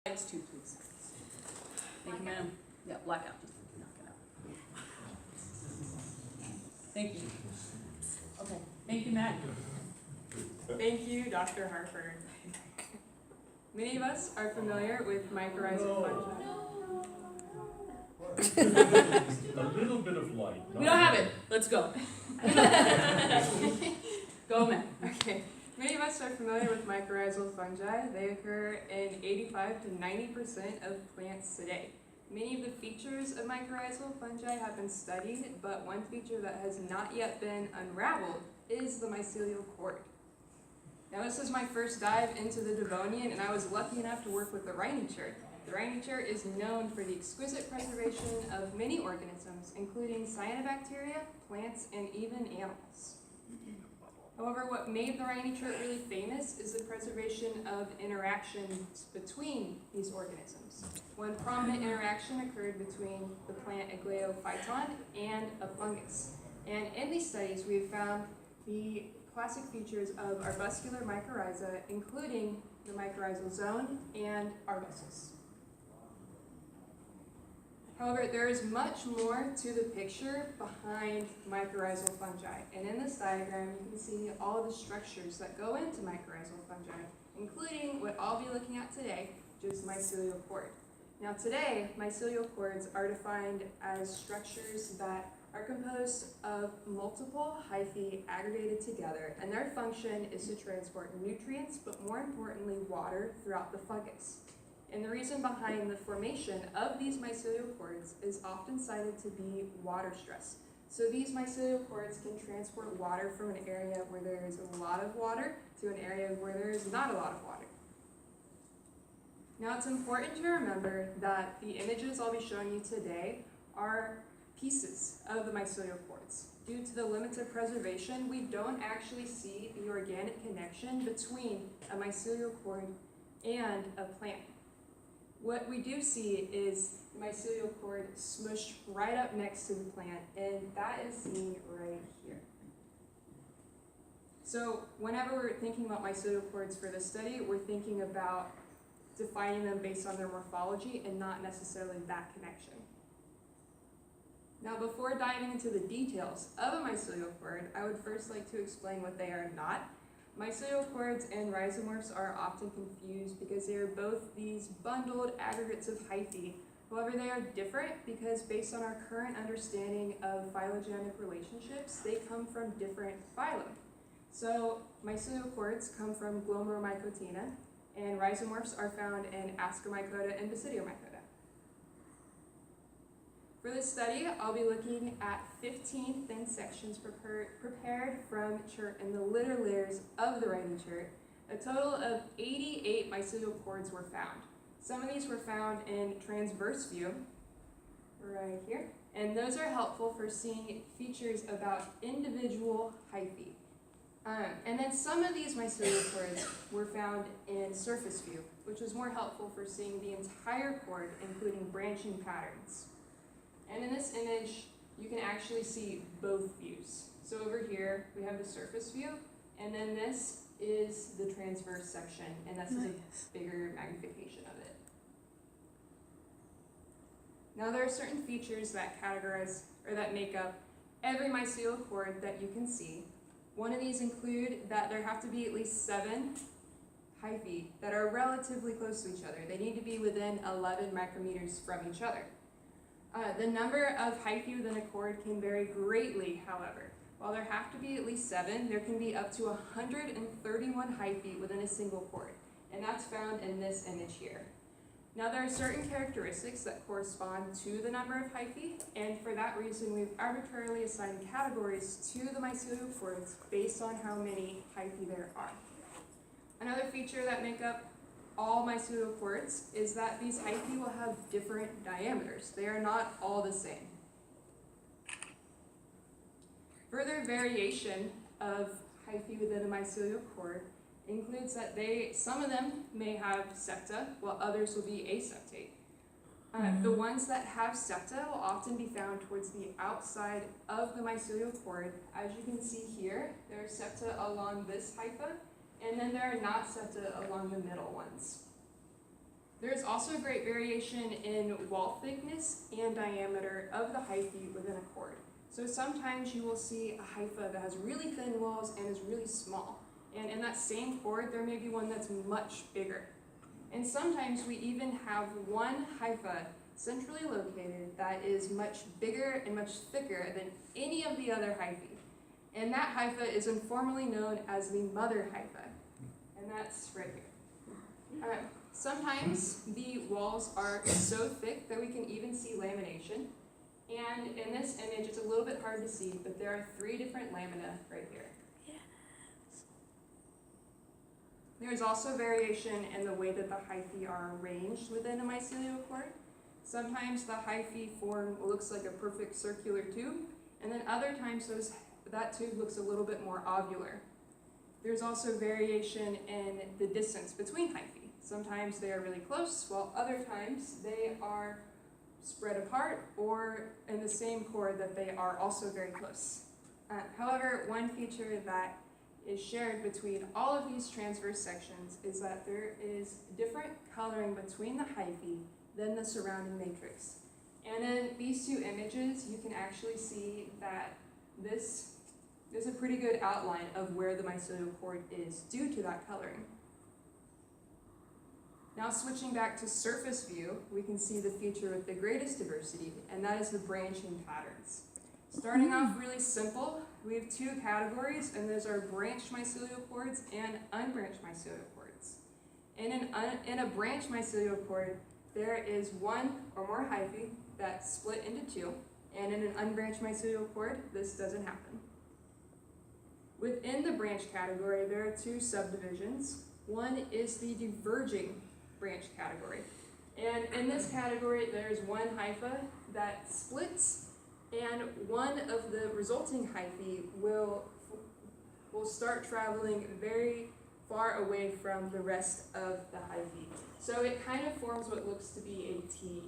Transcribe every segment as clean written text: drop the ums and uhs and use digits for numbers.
Slides two, please. Thank you, ma'am. Yeah, blackout, just knock it out. Thank you. Okay, thank you, Matt. Thank you, Dr. Harper. Many of us are familiar with mycorrhizal fungi. A little bit of light. We don't have it. Let's go. Go, Matt. Okay. Many of us are familiar with mycorrhizal fungi. They occur in 85 to 90% of plants today. Many of the features of mycorrhizal fungi have been studied, but one feature that has not yet been unraveled is the mycelial cord. Now, this is my first dive into the Devonian, and I was lucky enough to work with the Rhynie chert. The Rhynie chert is known for the exquisite preservation of many organisms, including cyanobacteria, plants, and even animals. However, what made the Rhynie chert really famous is the preservation of interactions between these organisms. One prominent interaction occurred between the plant Aglaophyton and a fungus. And in these studies, we have found the classic features of arbuscular mycorrhiza, including the mycorrhizal zone and arbuscles. However, there is much more to the picture behind mycorrhizal fungi. And in this diagram, you can see all of the structures that go into mycorrhizal fungi, including what I'll be looking at today, which is mycelial cord. Now today, mycelial cords are defined as structures that are composed of multiple hyphae aggregated together, and their function is to transport nutrients, but more importantly, water throughout the fungus. And the reason behind the formation of these mycelial cords is often cited to be water stress. So these mycelial cords can transport water from an area where there is a lot of water to an area where there is not a lot of water. Now it's important to remember that the images I'll be showing you today are pieces of the mycelial cords. Due to the limited preservation, we don't actually see the organic connection between a mycelial cord and a plant. What we do see is the mycelial cord smushed right up next to the plant, and that is seen right here. So whenever we're thinking about mycelial cords for this study, we're thinking about defining them based on their morphology and not necessarily that connection. Now, before diving into the details of a mycelial cord, I would first like to explain what they are not. Mycelial cords and rhizomorphs are often confused because they are both these bundled aggregates of hyphae. However, they are different because based on our current understanding of phylogenetic relationships, they come from different phylum. So mycelial cords come from Glomeromycotina, and rhizomorphs are found in Ascomycota and Basidiomycota. For this study, I'll be looking at 15 thin sections prepared from chert and the litter layers of the Rhynie chert. A total of 88 mycelial cords were found. Some of these were found in transverse view, right here, and those are helpful for seeing features about individual hyphae. And then some of these mycelial cords were found in surface view, which was more helpful for seeing the entire cord, including branching patterns. And in this image, you can actually see both views. So over here, we have the surface view, and then this is the transverse section, and this is a bigger magnification of it. Now there are certain features that categorize, or that make up every mycelial cord that you can see. One of these include that there have to be at least 7 hyphae that are relatively close to each other. They need to be within 11 micrometers from each other. The number of hyphae within a cord can vary greatly, however. While there have to be at least 7, there can be up to 131 hyphae within a single cord, and that's found in this image here. Now there are certain characteristics that correspond to the number of hyphae, and for that reason we've arbitrarily assigned categories to the mycelial cords based on how many hyphae there are. Another feature that make up all mycelial cords is that these hyphae will have different diameters. They are not all the same. Further variation of hyphae within a mycelial cord includes that some of them may have septa, while others will be aseptate. The ones that have septa will often be found towards the outside of the mycelial cord. As you can see here, there are septa along this hypha, and then there are not septa along the middle ones. There's also great variation in wall thickness and diameter of the hyphae within a chord. So sometimes you will see a hypha that has really thin walls and is really small. And in that same chord, there may be one that's much bigger. And sometimes we even have one hypha centrally located that is much bigger and much thicker than any of the other hyphae. And that hypha is informally known as the mother hypha. And that's right here. Sometimes the walls are so thick that we can even see lamination. And in this image, it's a little bit hard to see, but there are 3 different lamina right here. There's also variation in the way that the hyphae are arranged within a mycelial chord. Sometimes the hyphae form what looks like a perfect circular tube, and then other times that tube looks a little bit more ovular. There's also variation in the distance between hyphae. Sometimes they are really close, while other times they are spread apart or in the same chord that they are also very close. However, one feature that is shared between all of these transverse sections is that there is different coloring between the hyphae than the surrounding matrix. And in these 2 images, you can actually see that this is a pretty good outline of where the mycelial chord is due to that coloring. Now switching back to surface view, we can see the feature with the greatest diversity, and that is the branching patterns. Starting off really simple, we have 2 categories, and those are branched mycelial chords and unbranched mycelial chords. And in a branched mycelial chord, there is 1 or more hyphae that split into 2, and in an unbranched mycelial chord, this doesn't happen. Within the branch category, there are 2 subdivisions. One is the diverging branch category. And in this category, there's 1 hypha that splits, and one of the resulting hyphae will start traveling very far away from the rest of the hyphae. So it kind of forms what looks to be a T.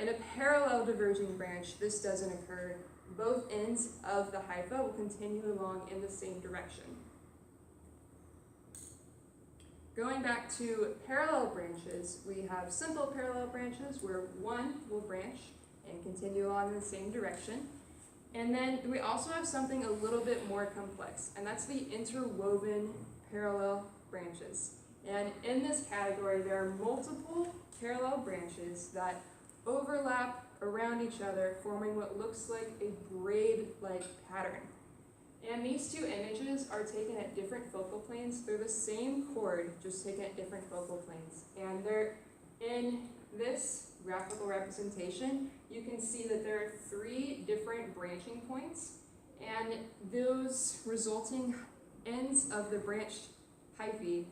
In a parallel diverging branch, this doesn't occur. Both ends of the hypha will continue along in the same direction. Going back to parallel branches, we have simple parallel branches where 1 will branch and continue along in the same direction. And then we also have something a little bit more complex, and that's the interwoven parallel branches. And in this category, there are multiple parallel branches that overlap around each other, forming what looks like a braid-like pattern. And these 2 images are taken at different focal planes. They're the same chord, just taken at different focal planes. And they're in this graphical representation, you can see that there are 3 different branching points, and those resulting ends of the branched hyphae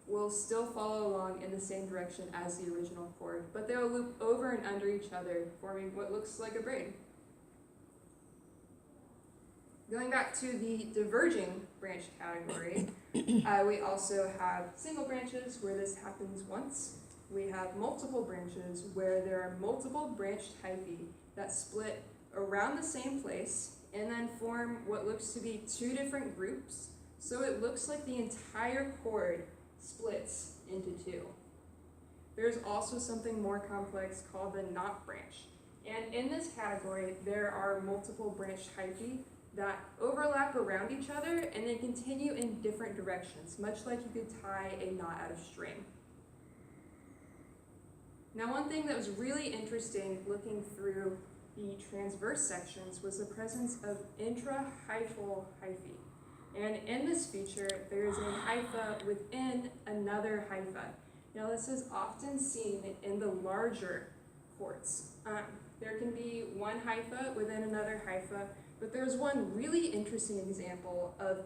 will still follow along in the same direction as the original chord, but they'll loop over and under each other, forming what looks like a braid. Going back to the diverging branch category, we also have single branches where this happens once. We have multiple branches where there are multiple branched hyphae that split around the same place and then form what looks to be 2 different groups. So it looks like the entire chord splits into 2. There's also something more complex called the knot branch. And in this category, there are multiple branched hyphae that overlap around each other and then continue in different directions, much like you could tie a knot out of string. Now, one thing that was really interesting looking through the transverse sections was the presence of intrahyphal hyphae. And in this feature, there is a hypha within another hypha. Now, this is often seen in the larger chords. There can be 1 hypha within another hypha, but there's one really interesting example of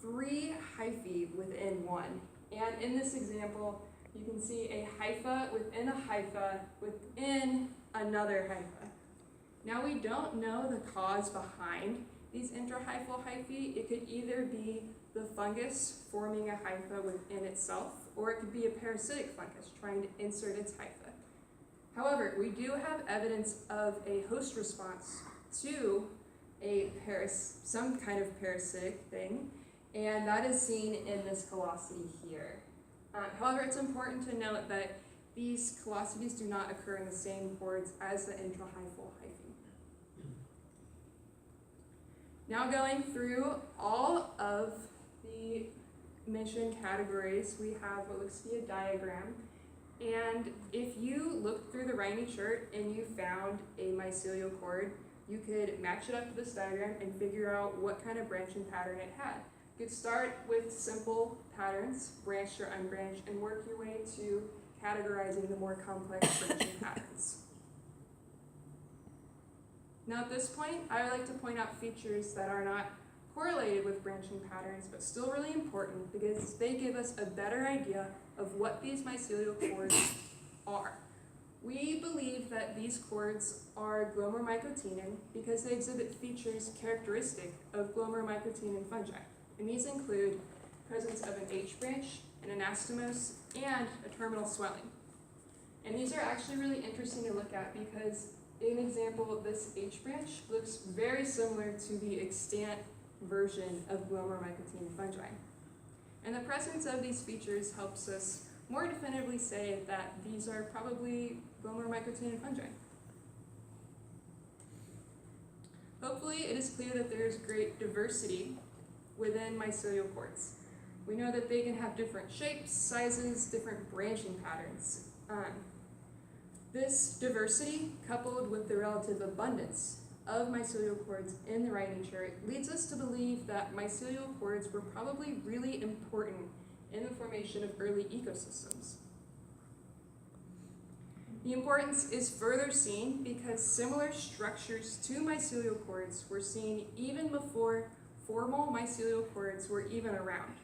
3 hyphae within 1. And in this example, you can see a hypha within a hypha within another hypha. Now, we don't know the cause behind these intrahyphal hyphae. It could either be the fungus forming a hypha within itself, or it could be a parasitic fungus trying to insert its hypha. However, we do have evidence of a host response to some kind of parasitic thing, and that is seen in this callosity here. However, it's important to note that these callosities do not occur in the same chords as the intrahyphal hyphae. Now going through all of the mentioned categories, we have what looks to be a diagram. And if you looked through the Rhynie chert and you found a mycelial chord, you could match it up to this diagram and figure out what kind of branching pattern it had. You could start with simple patterns, branched or unbranched, and work your way to categorizing the more complex branching patterns. Now at this point, I would like to point out features that are not correlated with branching patterns, but still really important because they give us a better idea of what these mycelial chords are. We believe that these chords are glomeromycotinan because they exhibit features characteristic of glomeromycotinan fungi. And these include presence of an H branch, an anastomose, and a terminal swelling. And these are actually really interesting to look at because, in example, this H branch looks very similar to the extant version of glomeromycotinan fungi. And the presence of these features helps us more definitively say that these are probably glomeromycotinan fungi. Hopefully it is clear that there is great diversity within mycelial chords. We know that they can have different shapes, sizes, different branching patterns. This diversity, coupled with the relative abundance of mycelial chords in the Rhynie chert, leads us to believe that mycelial chords were probably really important in the formation of early ecosystems. The importance is further seen because similar structures to mycelial chords were seen even before formal mycelial chords were even around.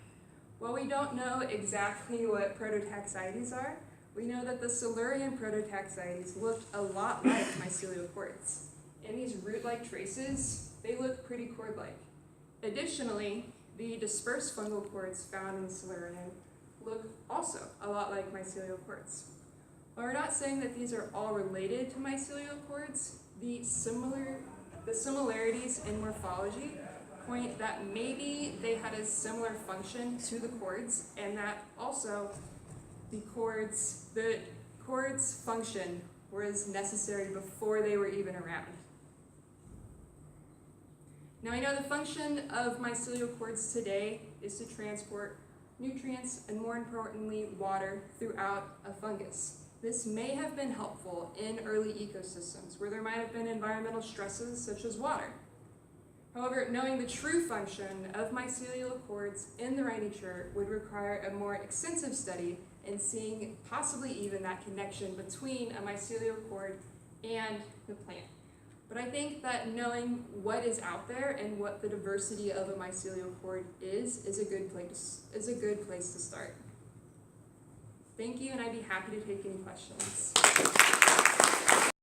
While we don't know exactly what prototaxides are, we know that the Silurian prototaxides looked a lot like mycelial chords. And these root-like traces, they look pretty cord-like. Additionally, the dispersed fungal chords found in the Silurian look also a lot like mycelial chords. While we're not saying that these are all related to mycelial chords, the similarities in morphology point that maybe they had a similar function to the chords, and that also the chords function was necessary before they were even around. Now I know the function of mycelial chords today is to transport nutrients and, more importantly, water throughout a fungus. This may have been helpful in early ecosystems where there might have been environmental stresses such as water. However, knowing the true function of mycelial chords in the Rhynie chert would require a more extensive study and seeing possibly even that connection between a mycelial chord and the plant. But I think that knowing what is out there and what the diversity of a mycelial chord is a good place to start. Thank you, and I'd be happy to take any questions.